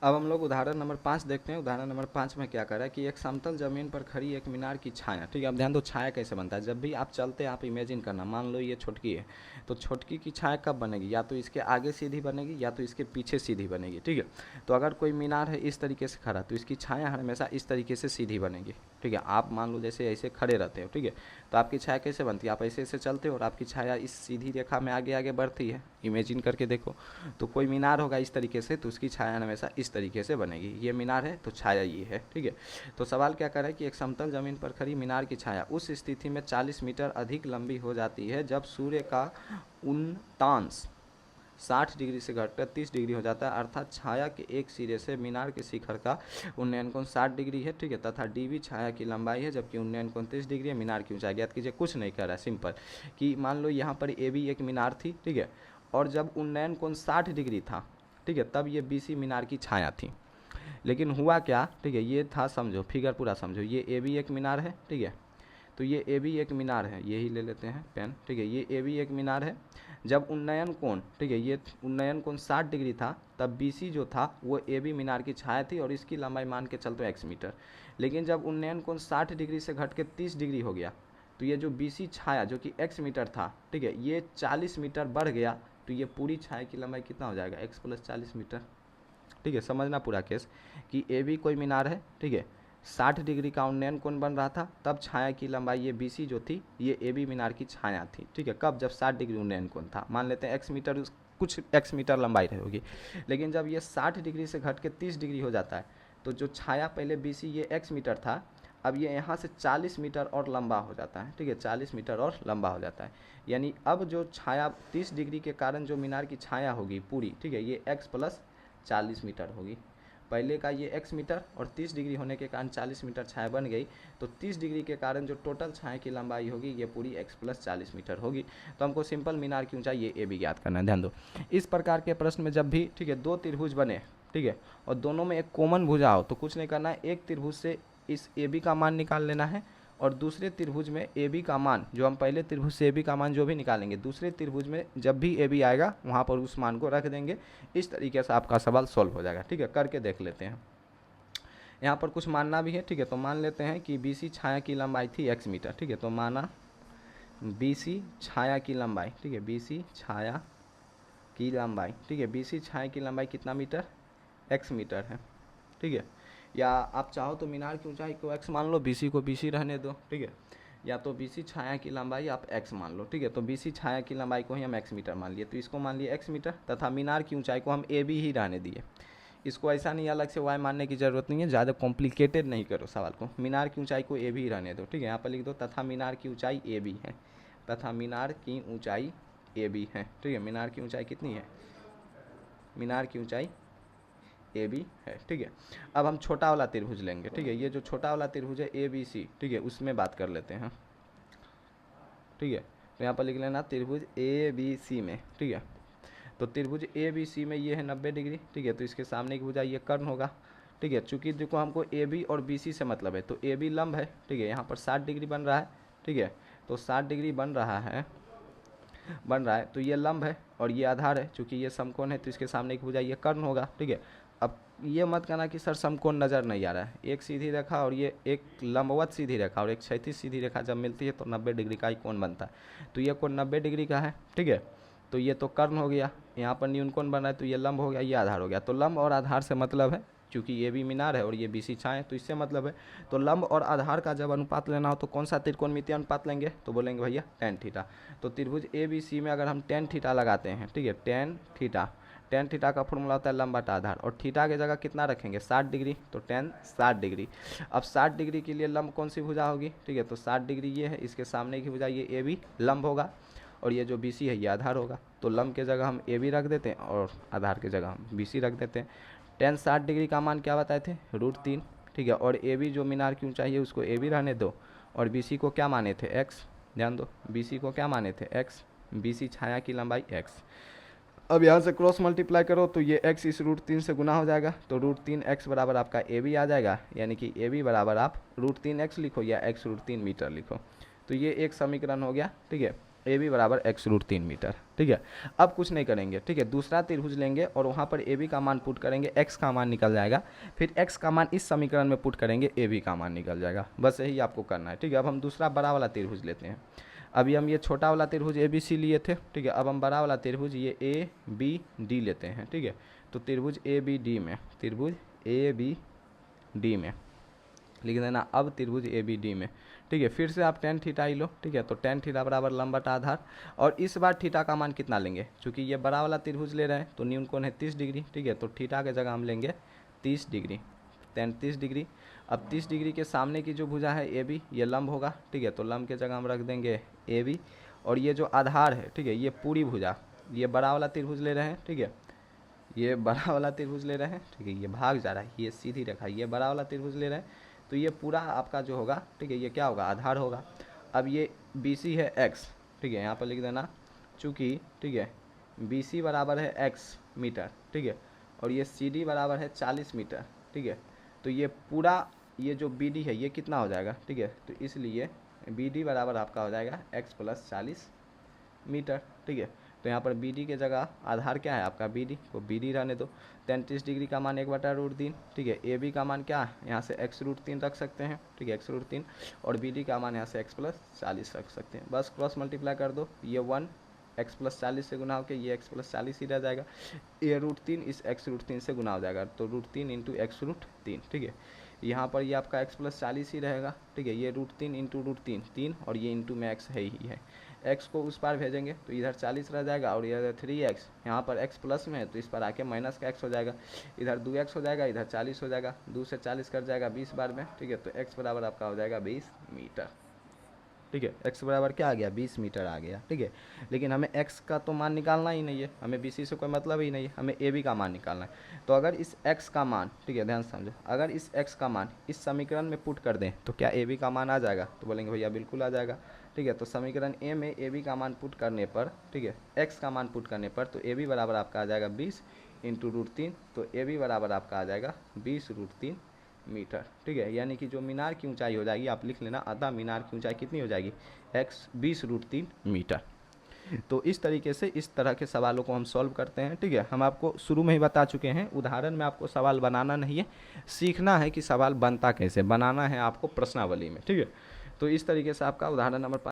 अब हम लोग उदाहरण नंबर 5 देखते हैं। उदाहरण नंबर 5 में क्या कर रहा है कि एक समतल ज़मीन पर खड़ी एक मीनार की छाया, ठीक है। अब ध्यान दो छाया कैसे बनता है। जब भी आप चलते हैं, आप इमेजिन करना, मान लो ये छोटकी है, तो छोटकी की छाया कब बनेगी, या तो इसके आगे सीधी बनेगी या तो इसके पीछे सीधी बनेगी, ठीक है। तो अगर कोई मीनार है इस तरीके से खड़ा, तो इसकी छाया हमेशा इस तरीके से सीधी बनेगी, ठीक है। आप मान लो जैसे ऐसे खड़े रहते हो, ठीक है, तो आपकी छाया कैसे बनती है, आप ऐसे ऐसे चलते हो और आपकी छाया इस सीधी रेखा में आगे आगे बढ़ती है। इमेजिन करके देखो, तो कोई मीनार होगा इस तरीके से, तो उसकी छाया हमेशा इस तरीके से बनेगी। ये मीनार है तो छाया ये है, ठीक है। तो सवाल क्या कर रहा है कि एक समतल जमीन पर खड़ी मीनार की छाया उस स्थिति में 40 मीटर अधिक लंबी हो जाती है जब सूर्य का उन्तांश 60 डिग्री से घटकर 30 डिग्री हो जाता है, अर्थात छाया के एक सिरे से मीनार के शिखर का उन्नयन कोण 60 डिग्री है, ठीक है, तथा डीवी छाया की लंबाई है जबकि उन्नयन कोण 30 डिग्री है। मीनार की ऊंचाई ज्ञात कीजिए। कुछ नहीं कर रहा है, सिंपल कि मान लो यहाँ पर ए बी एक मीनार थी, ठीक है, और जब उन्नयन कोण 60 डिग्री था, ठीक है, तब ये बी सी मीनार की छाया थी। लेकिन हुआ क्या, ठीक है, ये था, समझो फिगर पूरा समझो, ये ए बी एक मीनार है, ठीक है, तो ये ए बी एक मीनार है, यही ले लेते हैं पेन, ठीक है, ये ए बी एक मीनार है। जब उन्नयन कोण, ठीक है, ये उन्नयन कोण 60 डिग्री था, तब बी सी जो था वो ए बी मीनार की छाया थी और इसकी लंबाई मान के चलते एक्स मीटर। लेकिन जब उन्नयन कोण 60 डिग्री से घट के 30 डिग्री हो गया, तो ये जो बी सी छाया जो कि एक्स मीटर था, ठीक है, ये 40 मीटर बढ़ गया, तो ये पूरी छाया की लंबाई कितना हो जाएगा, एक्स प्लस 40 मीटर, ठीक है। समझना पूरा केस कि ए बी कोई मीनार है, ठीक है, 60 डिग्री का उन्नयन कोण बन रहा था, तब छाया की लंबाई ये बी सी जो थी ये ए बी मीनार की छाया थी, ठीक है। कब, जब 60 डिग्री उन्नयन कोण था, मान लेते हैं एक्स मीटर, कुछ एक्स मीटर लंबाई रहेगी। लेकिन जब ये 60 डिग्री से घट के 30 डिग्री हो जाता है, तो जो छाया पहले बी सी ये एक्स मीटर था, अब ये यहाँ से 40 मीटर और लंबा हो जाता है, ठीक है, 40 मीटर और लंबा हो जाता है। यानी अब जो छाया 30 डिग्री के कारण जो मीनार की छाया होगी पूरी, ठीक है, ये एक्स प्लस 40 मीटर होगी। पहले का ये एक्स मीटर और 30 डिग्री होने के कारण 40 मीटर छाया बन गई, तो 30 डिग्री के कारण जो टोटल छाया की लंबाई होगी ये पूरी एक्स प्लस 40 मीटर होगी। तो हमको सिंपल मीनार की ऊंचाई ये ए बी ज्ञात करना है। ध्यान दो, इस प्रकार के प्रश्न में जब भी, ठीक है, दो त्रिभुज बने, ठीक है, और दोनों में एक कॉमन भुजा हो, तो कुछ नहीं करना है, एक त्रिभुज से इस ए बी का मान निकाल लेना है और दूसरे त्रिभुज में ए बी का मान, जो हम पहले त्रिभुज से ए बी का मान जो भी निकालेंगे, दूसरे त्रिभुज में जब भी ए बी आएगा वहाँ पर उस मान को रख देंगे। इस तरीके से आपका सवाल सॉल्व हो जाएगा, ठीक है। करके देख लेते हैं। यहाँ पर कुछ मानना भी है, ठीक है, तो मान लेते हैं कि बी सी छाया की लंबाई थी एक्स मीटर, ठीक है, तो माना बी सी छाया की लंबाई, ठीक है, बी सी छाया की लंबाई, ठीक है, बी सी छाया की लंबाई कितना मीटर, एक्स मीटर है, ठीक है। या आप चाहो तो मीनार की ऊंचाई को x मान लो, BC को BC रहने दो, ठीक है। या तो BC छाया की लंबाई आप x मान लो, ठीक है, तो BC छाया की लंबाई को ही हम x मीटर मान लिए, तो इसको मान लिए x मीटर, तथा मीनार की ऊंचाई को हम AB ही रहने दिए। इसको ऐसा नहीं अलग से y मानने की ज़रूरत नहीं है, ज़्यादा कॉम्प्लिकेटेड नहीं करो सवाल को। मीनार की ऊंचाई को AB ही रहने दो, ठीक है, यहाँ पर लिख दो तथा मीनार की ऊंचाई AB है, तथा मीनार की ऊंचाई AB है, ठीक है। मीनार की ऊंचाई कितनी है, मीनार की ऊंचाई ए बी है, ठीक है। अब हम छोटा वाला त्रिभुज लेंगे, ठीक है, ये जो छोटा वाला त्रिभुज है ए बी सी, ठीक है, उसमें बात कर लेते हैं, ठीक है। तो यहाँ पर लिख लेना त्रिभुज ए बी सी में, ठीक है। तो त्रिभुज ए बी सी में ये है 90 डिग्री, ठीक है, तो इसके सामने की भुजा ये कर्ण होगा, ठीक है। चूंकि देखो हमको ए बी और बी सी से मतलब है, तो ए बी लंब है, ठीक है, यहाँ पर 60 डिग्री बन रहा है, ठीक है, तो 60 डिग्री बन रहा है, तो ये लंब है और ये आधार है, चूंकि ये समकोण है तो इसके सामने की भुजा ये कर्ण होगा, ठीक है। अब ये मत कहना कि सर समकोण नज़र नहीं आ रहा है, एक सीधी रेखा और ये एक लंबवत सीधी रेखा और एक क्षैतिज सीधी रेखा जब मिलती है तो 90 डिग्री का ही कोण बनता है, तो ये कोण 90 डिग्री का है, ठीक है। तो ये तो कर्ण हो गया, यहाँ पर न्यून कोण बन रहा है, तो ये लंब हो गया, ये आधार हो गया। तो लंब और आधार से मतलब है, क्योंकि ये भी मीनार है और ये BC छाया है, तो इससे मतलब है। तो लंब और आधार का जब अनुपात लेना हो तो कौन सा त्रिकोणमितीय अनुपात लेंगे, तो बोलेंगे भैया tan थीटा। तो त्रिभुज ABC में अगर हम tan थीटा लगाते हैं, ठीक है, tan थीटा का फॉर्मूला होता है लंब बटा आधार, और थीटा की जगह कितना रखेंगे 60 डिग्री, तो tan 60 डिग्री। अब 60 डिग्री के लिए लंब कौन सी भुजा होगी, ठीक है, तो 60 डिग्री ये है, इसके सामने की भुजा ये AB लंब होगा और ये जो BC है ये आधार होगा। तो लंब के जगह हम AB रख देते हैं और आधार के जगह हम BC रख देते हैं। tan 60 डिग्री का मान क्या बताए थे, √3, ठीक है, और AB जो मीनार की ऊंचाई है उसको AB रहने दो, और BC को क्या माने थे x, ध्यान दो BC को क्या माने थे x, BC छाया की लंबाई x। अब यहाँ से क्रॉस मल्टीप्लाई करो तो ये x इस √3 से गुना हो जाएगा, तो √3x बराबर आपका AB आ जाएगा, यानी कि AB बराबर आप √3x लिखो या x √3 मीटर लिखो। तो ये एक समीकरण हो गया, ठीक है। ए बी बराबर x√3 मीटर। ठीक है, अब कुछ नहीं करेंगे। ठीक है, दूसरा त्रिभुज लेंगे और वहाँ पर ए बी का मान पुट करेंगे, x का मान निकल जाएगा, फिर x का मान इस समीकरण में पुट करेंगे, ए बी का मान निकल जाएगा। बस यही आपको करना है। ठीक है, अब हम दूसरा बड़ा वाला त्रिभुज लेते हैं। अभी हम ये छोटा वाला त्रिभुज ए बी सी लिए थे। ठीक है, अब हम बड़ा वाला त्रिभुज ये ए बी डी लेते हैं। ठीक है, तो त्रिभुज ए बी डी में, त्रिभुज ए बी डी में लिख देना अब त्रिभुज ए बी डी में। ठीक है, फिर से आप टेन थीटा ही लो। ठीक है, तो टेन थीटा बराबर लंब बटा आधार, और इस बार थीटा का मान कितना लेंगे, क्योंकि ये बड़ा वाला त्रिभुज ले रहे हैं तो न्यून कोण है 30 डिग्री। ठीक है, तो थीटा के जगह हम लेंगे 30 डिग्री, 33 डिग्री। अब 30 डिग्री के सामने की जो भुजा है ए बी, ये लंब होगा। ठीक है, तो लंब के जगह हम रख देंगे ए बी, और ये जो आधार है, ठीक है, ये पूरी भुजा, ये बड़ा वाला त्रिभुज ले रहे हैं। ठीक है, ये बड़ा वाला त्रिभुज ले रहे हैं। ठीक है, ये भाग जा रहा है, ये सीधी रेखा, ये बड़ा वाला त्रिभुज ले रहे हैं, तो ये पूरा आपका जो होगा, ठीक है, ये क्या होगा, आधार होगा। अब ये बी सी है x। ठीक है, यहाँ पर लिख देना चूँकि, ठीक है, बी सी बराबर है x मीटर। ठीक है, और ये सी डी बराबर है 40 मीटर। ठीक है, तो ये पूरा ये जो बी डी है ये कितना हो जाएगा। ठीक है, तो इसलिए बी डी बराबर आपका हो जाएगा x + 40 मीटर। ठीक है, तो यहाँ पर बी डी के जगह आधार क्या है आपका बी डी, को बी डी रहने दो। 33 डिग्री का मान 1/√3। ठीक है, ए बी का मान क्या है, यहाँ से x√3 रख सकते हैं। ठीक है, x√3, और बी डी का मान यहाँ से x + 40 रख सकते हैं। बस क्रॉस मल्टीप्लाई कर दो, ये 1 x + 40 से गुना होकर ये x + 40 ही रह जाएगा। a√3 इस x√3 से गुना हो जाएगा, तो √3 × x√3। ठीक है, यहाँ पर ये आपका x + 40 ही रहेगा। ठीक है, ये √3 × √3 3, और ये इंटू में x है ही है। x को उस पार भेजेंगे तो इधर 40 रह जाएगा, और इधर 3x, यहाँ पर x प्लस में है तो इस पर आके माइनस का x हो जाएगा, इधर 2x हो जाएगा, इधर 40 हो जाएगा, 2 से 40 कट जाएगा 20 बार में। ठीक है, तो x बराबर आपका हो जाएगा 20 मीटर। ठीक है, x बराबर क्या आ गया, 20 मीटर आ गया। ठीक है, लेकिन हमें x का तो मान निकालना ही नहीं है, हमें BC से कोई मतलब ही नहीं है, हमें AB का मान निकालना है। तो अगर इस x का मान, ठीक है, ध्यान से समझो, अगर इस x का मान इस समीकरण में पुट कर दें तो क्या AB का मान आ जाएगा, तो बोलेंगे भैया बिल्कुल आ जाएगा। ठीक है, तो समीकरण ए में AB का मान पुट करने पर, ठीक है, x का मान पुट करने पर, तो AB बराबर आपका आ जाएगा 20 × √3, तो AB बराबर आपका आ जाएगा 20√3 मीटर। ठीक है, यानी कि जो मीनार की ऊंचाई हो जाएगी, आप लिख लेना आधा मीनार की ऊंचाई कितनी हो जाएगी, 20√3 मीटर। तो इस तरीके से इस तरह के सवालों को हम सॉल्व करते हैं। ठीक है, हम आपको शुरू में ही बता चुके हैं, उदाहरण में आपको सवाल बनाना नहीं है, सीखना है कि सवाल बनता कैसे, बनाना है आपको प्रश्नावली में। ठीक है, तो इस तरीके से आपका उदाहरण नंबर